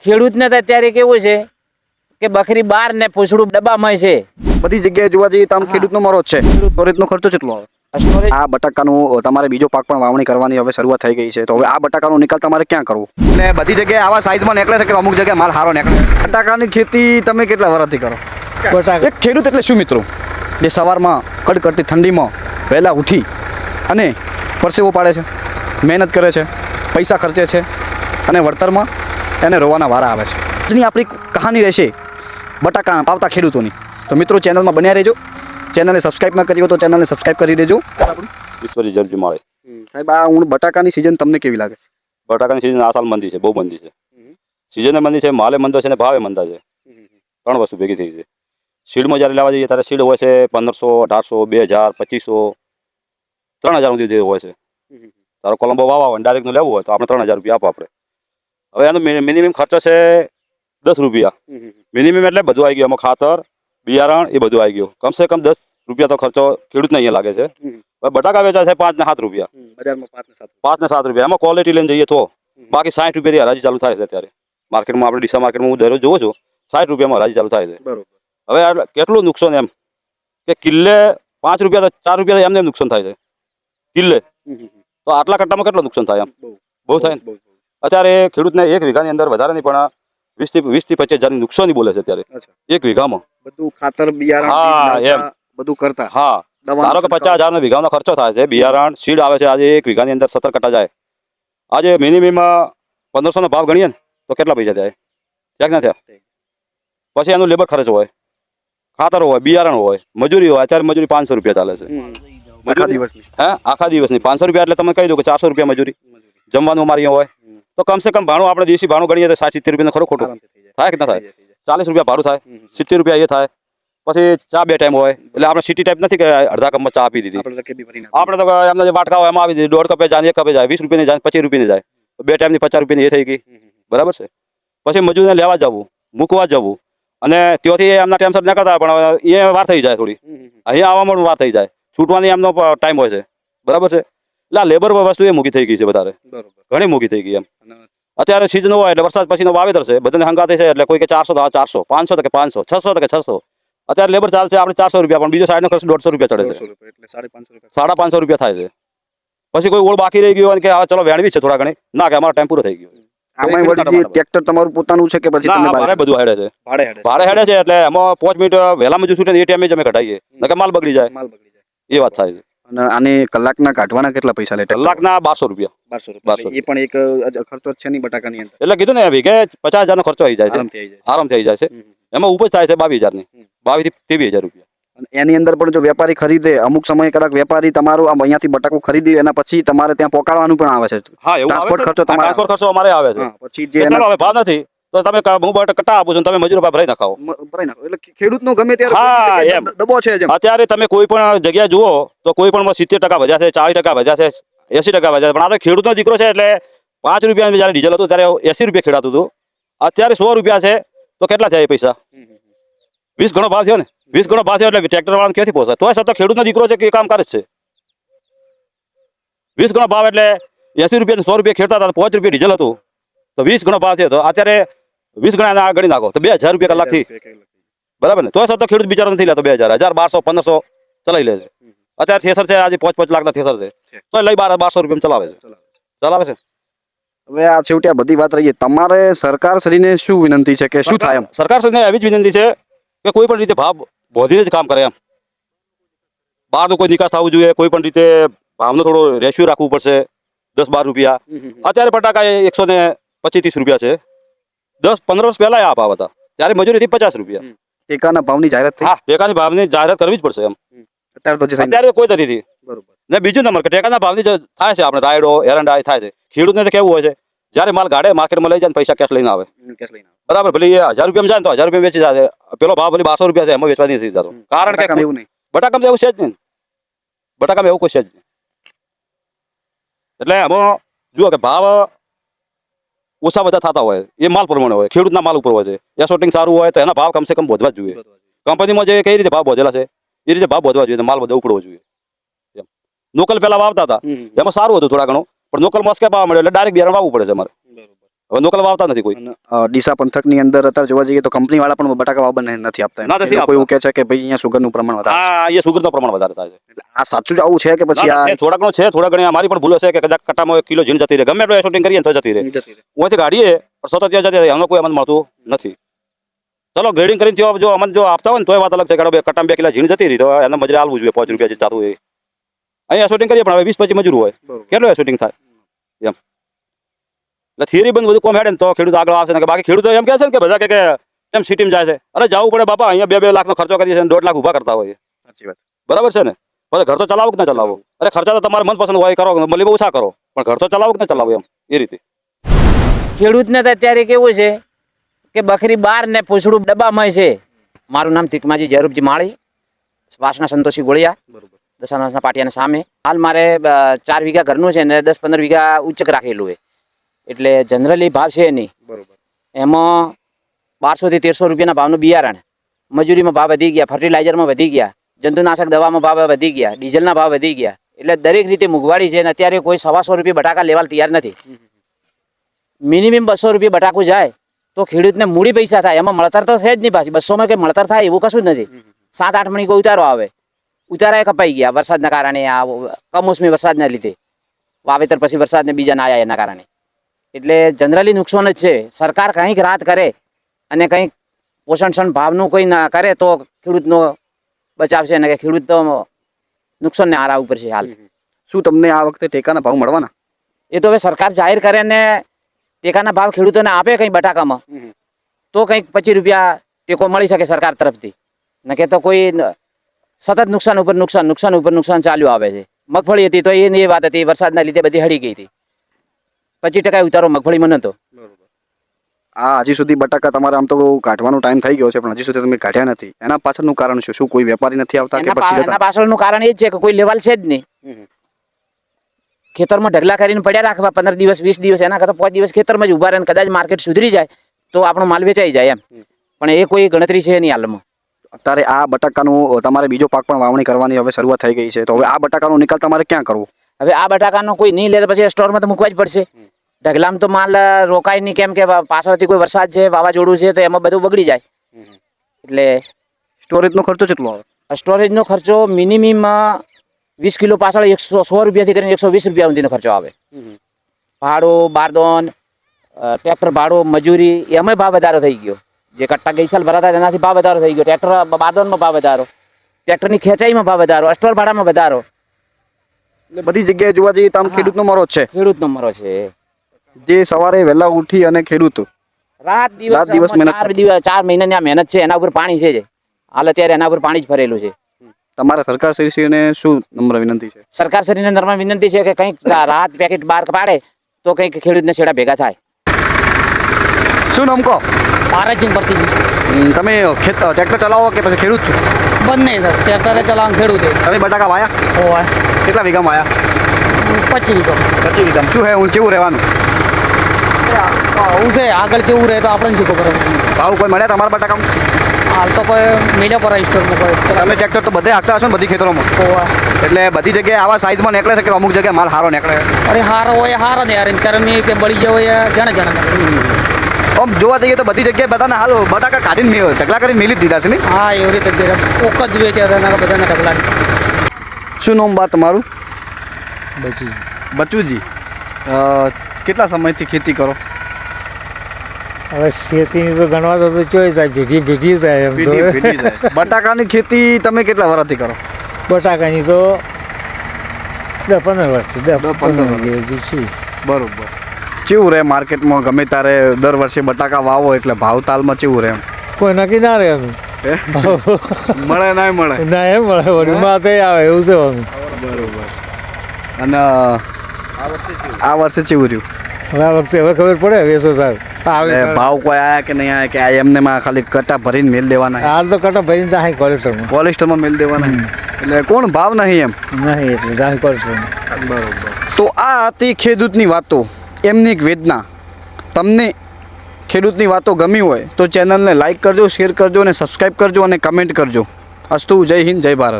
ખેડૂતને તો અત્યારે કેવું છે કે બકરી 12 ને પૂછડું ડબ્બામાં છે. બધી જગ્યાએ જોવા જઈએ તો આમ ખેડૂતનો મરો જ છે. સ્ટોરેજનો ખર્ચો કેટલો આવે? સ્ટોરેજ આ બટાકાનું તમારે બીજો પાક પણ વાવણી કરવાની હવે શરૂઆત થઈ ગઈ છે, તો હવે આ બટાકાનો નિકાલ તમારે ક્યાં કરવો? એટલે બધી જગ્યાએ આવા સાઈઝમાં નીકળે છે કે અમુક જગ્યાએ માલ સારો નીકળે. બટાકાની ખેતી તમે કેટલા વર્ષથી કરો? એક ખેડૂત એટલે શું મિત્રો? જે સવારમાં કડકડતી ઠંડીમાં વહેલા ઉઠી અને પરસેવો પાડે છે, મહેનત કરે છે, પૈસા ખર્ચે છે અને વળતરમાં એને રોવાના વારા આવે છે. આજની આપણી કહાની રહેશે બટાકા પાવતા ખેડૂતોની. તો મિત્રો ચેનલમાં બન્યા રહેજો. ચેનલને સબસ્ક્રાઇબ ન કરી હોય તો ચેનલને સબસ્ક્રાઇબ કરી દેજો. ઈશ્વરી જલ્દી મળે. સાહેબ, આ બટાકાની સિઝન તમને કેવી લાગે છે? બટાકાની સિઝન આ સાલ મંદી છે, બહુ મંદી છે. સિઝને મંદી છે, માલે મંદો છે ને ભાવે મંદા છે. ત્રણ વસ્તુ ભેગી થઈ છે. શીડમાં જ્યારે લેવા જઈએ ત્યારે શીડ હોય છે 1500, 1800, 2000, 2500, 3000 સુધી હોય છે. તારો કોલંબો વાવા હોય ડાયરેક્ટનું લેવું હોય તો આપણે 3000 રૂપિયા આપો આપણે. હવે એનો મિનિમમ ખર્ચો છે 10 રૂપિયા. મિનિમમ એટલે બધું આવી ગયું, એમાં ખાતર, બિયારણ એ બધું આવી ગયું. કમસે કમ 10 રૂપિયા તો ખર્ચો ખેડૂતને અહીંયા લાગે છે. હવે બટાકા વેચાય છે 5 ને 7 રૂપિયા. બજારમાં 5 ને 7 રૂપિયા. એમાં ક્વોલિટી લઈને જઈએ તો બાકી 60 રૂપિયાથી હરાજી ચાલુ થાય છે અત્યારે માર્કેટમાં. આપણે ડીસા માર્કેટમાં હું દરરોજ જોઉં છું, 60 રૂપિયામાં હરાજી ચાલુ થાય છે. બરોબર. હવે કેટલું નુકસાન એમ કે કિલ્લે 5 રૂપિયા તો 4 રૂપિયા એમને નુકસાન થાય છે કિલ્લે. તો આટલા કટ્ટામાં કેટલું નુકસાન થાય? એમ બહુ થાય ને. અત્યારે ખેડૂતને 1 વીઘાની અંદર વધારે નહીં પણ 20 થી 25 હજારની નુકસાની બોલે છે અત્યારે 1 વીઘામાં. બધું ખાતર બિયારણ હા, બીજ, એમ બધું કરતા. હા, ધારો કે 50,000 વીઘાનો ખર્ચો થાય છે. બિયારણ સીડ આવે છે આજે 1 વીઘાની અંદર 17 કટ્ટા જાય. આજે મિનિમમ 1500 નો ભાવ ગણીએ ને તો કેટલા પૈસા થાય? ક્યાંક ના થયા. પછી એનું લેબર ખર્ચ હોય, ખાતર હોય, બિયારણ હોય, મજૂરી હોય. અત્યારે મજૂરી 500 રૂપિયા ચાલે છે આખા દિવસની. હા, આખા દિવસની 500 રૂપિયા એટલે તમે કહી દો કે 400 રૂપિયા મજૂરી. જમવાનું અમારી અહીંયા હોય તો કમસે કમ ભાણું આપણે દેશી ભાણું ગણીએ તો 60-70 રૂપિયા ખરો ખોટું થાય કે ના થાય? 40 રૂપિયા ભાડું થાય, 70 રૂપિયા એ થાય. પછી ચા 2 ટાઈમ હોય એટલે આપણે સિટી ટાઈપ નથી કે અડધા કપમાં ચા આપી દીધી. આપણે તો એમના જે વાટકા હોય એમાં આવી દીધી. 1.5 કપે જાય, 1 કપે જાય, 20 રૂપિયાની જાય, 25 રૂપિયાની જાય. 2 ટાઈમની 50 રૂપિયાની એ થઈ ગઈ. બરાબર છે. પછી મજૂરને લેવા જવું, મૂકવા જવું અને ત્યાંથી એમના ટાઈમ સર નીકળતા પણ એ વાર થઈ જાય થોડી. અહીંયા આવવામાં વાર થઈ જાય, છૂટવાની એમનો ટાઈમ હોય છે. બરાબર છે. એટલે આ લેબર વસ્તુ એ મૂકી થઈ ગઈ છે વધારે, ઘણી મૂકી થઈ ગઈ એમ. અત્યારે સિઝન હોય એટલે વરસાદ પછીનો વાવેતર છે, બધાને હંગાતે છે એટલે કોઈ કે 400 તો 400, 500 તો કે 500, 600 તો કે 600. અત્યારે લેબર ચાલશે આપણે 400 રૂપિયા, પણ બીજો સાઈડનો ખર્ચ 150 રૂપિયા ચડે છે. 550 રૂપિયા થાય છે. પછી કોઈ ઓળ બાકી રહી ગયું હોય કે હવે ચલો વેણવી છે થોડા ઘણી, ના કે અમારો ટાઈમ પૂરો થઈ ગયો. આમાં વળી ટ્રેક્ટર તમારું પોતાનું છે કે પછી તમે ભાડે બધું હેડે છે? ભાડે હેડે છે એટલે એમાં 5 મિનિટ વહેલા મજૂર છૂટે એ ટાઈમે જ અમે કઢાઈએ, નકર માલ બગડી જાય. એ વાત થાય છે. અને આને કલાકના કાઢવાના કેટલા પૈસા લે? કલાકના 1200 રૂપિયા. 1200. એ પણ એક ખર્ચો જ છે નહીં બટાકાની અંદર. એટલે કીધું ને વીઘે 50,000 નો ખર્ચો આવી જાય છે, આરામથી આવી જાય છે. એમાં ઉપજ થાય છે 22,000 ની, 22 થી 23,000 રૂપિયા. અને એની અંદર પણ જો વેપારી ખરીદે, અમુક સમયે કદાચ વેપારી તમારું આમ અહીંયાથી બટાકું ખરીદી એના પછી તમારે ત્યાં પહોંચાડવાનું પણ આવે છે. હા, એવું આવે છે. ખર્ચો તમારે ટ્રાન્સપોર્ટ ખર્ચો અમારે આવે છે. પછી જે હવે ભાવ નથી તો તમે હું કટ્ટા આપું છું, તમે મજૂરો ભરાઈ નખાવો. ભરાઈ નાખો. એટલે ખેડૂતનો ગમે હા, ત્યારે એમ. દબો છે જેમ. અત્યારે તમે કોઈ પણ જગ્યાએ જુઓ તો કોઈ પણ 70% વધ્યા છે, 40% વધ્યા છે, 80% વધ્યા છે. પણ આ તો ખેડૂતનો દીકરો છે એટલે 5 રૂપિયા જયારે ડીઝલ હતું ત્યારે 80 રૂપિયા ખેડાતું હતું. અત્યારે 100 રૂપિયા છે તો કેટલા થયા એ પૈસા? 20 ગણો ભાવ થયો ને. 20 ગણો ભાવ થયો એટલે ટ્રેક્ટર વાળાને ક્યાંથી પહોંચાય? તોય સતત ખેડૂતનો દીકરો છે કે એ કામ કરે છે. 20 ગણો ભાવ એટલે 80 રૂપિયા 100 રૂપિયા ખેડતા હતા, 5 રૂપિયા ડીઝલ હતું તો 20 ગણો ભાવ થયો. તો અત્યારે 20 ગણા ગણી નાખો તો 2000 રૂપિયા કલાકથી. બરાબર ને? તોય સતત ખેડૂત બિચારો નથી લેતો. 2000, 1200, 1500 ચલાવી લે છે. અત્યારે થેસર છે આજે 5-5 લાખના થેસર છે તો લઈ 1200 રૂપિયા ચલાવે છે. હવે આ છેવટે આ બધી વાત રહીએ, તમારે સરકાર શ્રીને શું વિનંતી છે કે શું થાય? એમ સરકાર શ્રીને એવી જ વિનંતી છે કે કોઈ પણ રીતે ભાવ વધીને જ કામ કરે. એમ બહારનું કોઈ નિકાસ થવું જોઈએ, કોઈ પણ રીતે ભાવનો થોડો રેશિયો રાખવું પડશે. 10-12 રૂપિયા. અત્યારે બટાકા 125-30 રૂપિયા છે. 10-15 વર્ષ પહેલા આ ભાવ હતા ત્યારે મજૂરીથી 50 રૂપિયા. ટેકાના ભાવની જાહેરાત થઈ? હા, ટેકાની ભાવની જાહેરાત કરવી જ પડશે. એમ અત્યારે કોઈ નથી. બરોબર. ને બીજું નંબર કે ટેકાના ભાવની થાય છે આપણે રાયડો એરંડા થાય છે. ખેડૂતને તો કેવું હોય છે, જ્યારે માલ ગાડે માર્કેટમાં લઈ જાય ને પૈસા કેશ લઈને આવે. બરાબર. ભલે એ 1000 રૂપિયામાં જાય ને તો 1000 રૂપિયા વેચી જાય. પેલો ભાવ ભલે 1200 રૂપિયા છે એમાં વેચવા નથી જતો. કારણ કે એવું નહીં. બટાકામાં એવું છે જ નહીં. બટાકામાં એવું કોઈ છે જ નહીં. એટલે એમાં જુઓ કે ભાવ ઓછા બધા થતા હોય એ માલ પ્રમાણે હોય, ખેડૂતના માલ ઉપર હોય છે. એસોટિંગ સારું હોય તો એના ભાવ કમસે કમ વધવા જ જોઈએ. કંપનીમાં જે કઈ રીતે ભાવ વધેલા છે એ રીતે ભાવ વધવા જોઈએ, માલ વધુ ઉપડવો જોઈએ. લોકલ પેલા વાવતા હતા એમાં સારું હતું થોડા ઘણું, પણ લોકલ માં ભાવ મળે એટલે ડાયરેક્ટ બિયારણ વાવવું પડે છે અમારે. હવે લોકલ વાવતા નથી કોઈ. ડીસા પંથકની અંદર અત્યારે જોવા જઈએ તો કંપની વાળા પણ બટાકા વાવવા નથી આપતા. ના, નથી એ લોકો એવું કહે છે કે ભાઈ અહીંયા સુગરનું પ્રમાણ વધારે. હા, એ સુગરનું પ્રમાણ વધારે થાય છે. એટલે આ સાચું જ આવું છે કે પછી આ થોડાકનો છે, થોડા ઘણી અમારી પણ ભૂલ હશે કે કદાચ કટ્ટામાં 1 કિલો ઝીણ જતી રહે, ગમે એટલું એસોટિંગ કરીએ ને તો જતી રહે. અહીંથી કાઢીએ પણ સતત ત્યાં જતી રહે, અમને કોઈ અમને મળતું નથી. ચલો ગ્રેડિંગ કરીને ત્યાં જો અમને જો આપતા હોય ને તોય વાત અલગ છે કે કટ્ટામાં 2 કિલો ઝીણ જતી રહી તો એને મજૂરી આલવું જોઈએ, 5 રૂપિયા જે ચાલુ હોય. અહીંયા એસોટિંગ કરીએ પણ હવે 20-25 મજૂર હોય, કેટલું એસોટિંગ થાય એમ. એટલે થિયરી બંધ બધું કોમ હેડે ને તો ખેડૂત આગળ આવશે ને. કે બાકી ખેડૂતો એમ કહે છે ને કે બધા કે એમ સિટીમાં જાય છે, અરે જવું પડે બાપા, અહીંયા 2-2 લાખનો ખર્ચો કરીએ છીએ, 1.5 લાખ ઊભા કરતા હોય. સાચી વાત. બરાબર છે ને? પછી ઘર તો ચલાવો કે ના ચલાવો? અરે ખર્ચા તો તમારે મનપસંદ હોય કરો, ભલે ઓછા કરો, પણ ઘર તો ચલાવો કે ના ચલાવો એમ એ રીતે. ખેડૂતને તો અત્યારે કેવું છે કે બકરી બાર ને પૂછડું ડબ્બામાં છે. મારું નામ તિકમાજી જયરૂપજી માળી, વાસના સંતોષી ગોળિયા, દશાનાસના પાટિયાના સામે. હાલ મારે 4 વીઘા ઘરનું છે ને 10-15 વીઘા ઉચ્ચક રાખેલું છે. એટલે જનરલી ભાવ છે નહીં. એમાં 1200 થી 1300 રૂપિયાના ભાવનું બિયારણ, મજૂરીમાં ભાવ વધી ગયા, ફર્ટિલાઇઝરમાં વધી ગયા, જંતુનાશક દવામાં ભાવ વધી ગયા, ડીઝલના ભાવ વધી ગયા. એટલે દરેક રીતે મોંઘવારી છે. અને અત્યારે કોઈ 125 રૂપિયા બટાકા લેવા તૈયાર નથી. મિનિમમ 200 રૂપિયા બટાકું જાય તો ખેડૂતને મૂડી પૈસા થાય. એમાં મળતર તો છે જ નહીં. પાછી 200માં કંઈ મળતર થાય એવું કશું જ નથી. 7-8 મણી કોઈ ઉતારો આવે, ઉતારા કપાઈ ગયા વરસાદના કારણે, આ કમોસમી વરસાદના લીધે, વાવેતર પછી વરસાદને બીજા ના આવ્યા એના કારણે. એટલે જનરલી નુકસાન જ છે. સરકાર કંઈક રાહત કરે અને કંઈક પોષણક્ષમ ભાવનું કોઈ ના કરે તો ખેડૂતનો બચાવ છે ને કે ખેડૂત તો નુકસાનને આરા ઉપર છે હાલ. શું તમને આ વખતે ટેકાના ભાવ મળવાના? એ તો હવે સરકાર જાહેર કરે ને ટેકાના ભાવ ખેડૂતોને આપે કંઈ બટાકામાં તો કંઈક 25 રૂપિયા ટેકો મળી શકે સરકાર તરફથી. ન કે તો કોઈ સતત નુકસાન ઉપર નુકસાન ચાલ્યું આવે છે. મગફળી હતી તો એ વાત હતી, વરસાદના લીધે બધી હળી ગઈ હતી. 25% ઉતારો મગફળીમાં નતો. આ હજી સુધી બટાકા તમારે આમ તો કાઢવાનો ટાઈમ થઈ ગયો છે પણ હજી સુધી તમે કાઢ્યા નથી. એના પાછળનું કારણ શું? શું કોઈ વેપારી નથી આવતા કે પછી એના પાછળનું કારણ એ જ છે કે કોઈ લેવાલ છે જ નહીં. ખેતરમાં ઢગલા કરીને પડ્યા રાખવા 15 દિવસ 20 દિવસ, એના કરતાં 5 દિવસ ખેતરમાં જ ઉભા રહે. કદાચ માર્કેટ સુધરી જાય તો આપણો માલ વેચાઈ જાય એમ. પણ એ કોઈ ગણતરી છે નહીં હાલમાં. અત્યારે આ બટાકાનું તમારે બીજો પાક પણ વાવણી કરવાની હવે શરૂઆત થઈ ગઈ છે, તો હવે આ બટાકાનો નિકાલ તમારે ક્યાં કરવો? હવે આ બટાકાનો કોઈ નહીં લે તો પછી સ્ટોરમાં તો મૂકવા જ પડશે. ઢગલામાં તો માલ રોકાય નહીં, કેમ કે પાછળથી કોઈ વરસાદ છે, વાવાઝોડું છે તો એમાં બધું બગડી જાય. એટલે સ્ટોરેજનો ખર્ચો કેટલો આવે? સ્ટોરેજનો ખર્ચો મિનિમમ 20 કિલો પાછળ 100 રૂપિયાથી કરીને 120 રૂપિયા સુધીનો ખર્ચો આવે. ભાડું, બારદોન, ટ્રેક્ટર ભાડું, મજૂરી, એમાં ભાવ વધારો થઈ ગયો. જે કટ્ટા ગઈ સાલ ભરાતા એનાથી ભાવ વધારો થઈ ગયો. ટ્રેક્ટર બારદોનમાં ભાવ વધારો, ટ્રેક્ટરની ખેંચાઈમાં ભાવ વધારો, સ્ટોર ભાડામાં વધારો. એટલે બધી જગ્યાએ જોવા જઈએ તો આમ ખેડૂતનો મરો જ છે. ખેડૂતનો મરો છે. જે સવારે વહેલા ઉઠી અને ખેડૂત રાત દિવસ મહેનત, 4 મહિનાની આ મહેનત છે. એના ઉપર પાણી છે. હાલ અત્યારે એના ઉપર પાણી જ ભરેલું છે. તમારા સરકાર શ્રીને શું નમ્ર વિનંતી છે? સરકાર શ્રીને નમ્ર વિનંતી છે કે કંઈક રાહત પેકેટ બહાર પાડે તો કંઈક ખેડૂતને છેડા ભેગા થાય. શું નામ કહો? પારસિંગ પરથી. તમે ટ્રેક્ટર ચલાવો કે પછી ખેડૂત છો? બંને ટ્રેક્ટરે ચલાવવાનું ખેડૂત. તમે બટાકા વાયા? હોય કેટલા વીઘામાં વાયા? 25 વીઘા. 25 વીઘામાં. શું હે કેવું રહેવાનું? આવું છે, આગળ કેવું રહે તો આપણે શું ખબર. ભાવ કોઈ મળ્યા તમારા બટાકામાં? હાલ તો કોઈ મીડિયા પર સ્ટોરમાં કોઈ. તમે ટ્રેક્ટર તો બધે હાંકતા હશો ને બધી ખેતરોમાં? હોય એટલે બધી જગ્યાએ આવા સાઈઝમાં નીકળે છે કે અમુક જગ્યાએ માલ સારો નીકળે? અરે હારો હોય હારો ને યાર, ચરમી કે બળી જાય હોય જાણે. આમ જોવા જઈએ તો બધી જગ્યાએ બધાને હાલ બટાકા કાઢીને ઢગલા કરીને મેલી જ દીધા છે ને? હા, એવી રીતે કોક જ વેચે બધાને ઢગલા. શું નામ બા તમારું? બચુજી. કેટલા સમયથી ખેતી કરો? હવે ખેતીની તો ગણવા તો ચોઈ જાય, ભેગી થાય એમ તો. બટાકાની ખેતી તમે કેટલા વર્ષથી કરો? બટાકાની તો 10-15 વર્ષથી 10-15 બરોબર. કેવું રહે માર્કેટમાં? ગમે ત્યારે દર વર્ષે બટાકા વાવો એટલે ભાવ તાલમાં કેવું રહે? કોઈ નક્કી ના રહે એમ. મળે ના મળે? ના એમ મળે, વળી માથે આવે એવું છે એમ. બરોબર. અને આ વર્ષે કેવું રહ્યું? આ વખતે હવે ખબર પડે વેસો સાહેબ. ભાવ કોઈ આયા કે નહીં આયા કે આ એમને માં ખાલી કટા ભરીને મેલ દેવાના? હાલ તો કટા ભરીને દાહી કોલેસ્ટરમાં. પોલિસ્ટરમાં મેલ દેવાના એટલે કોણ ભાવ નહીં એમ? નહીં એટલે દાહી કોલેસ્ટરમાં. બરોબર. તો આ હતી ખેડૂતની વાતો, એમની એક વેદના. તમને ખેડૂતની વાતો ગમી હોય તો ચેનલને લાઈક કરજો, શેર કરજો અને સબસ્ક્રાઈબ કરજો અને કમેન્ટ કરજો. અસ્તુ. જય હિન્દ, જય ભારત.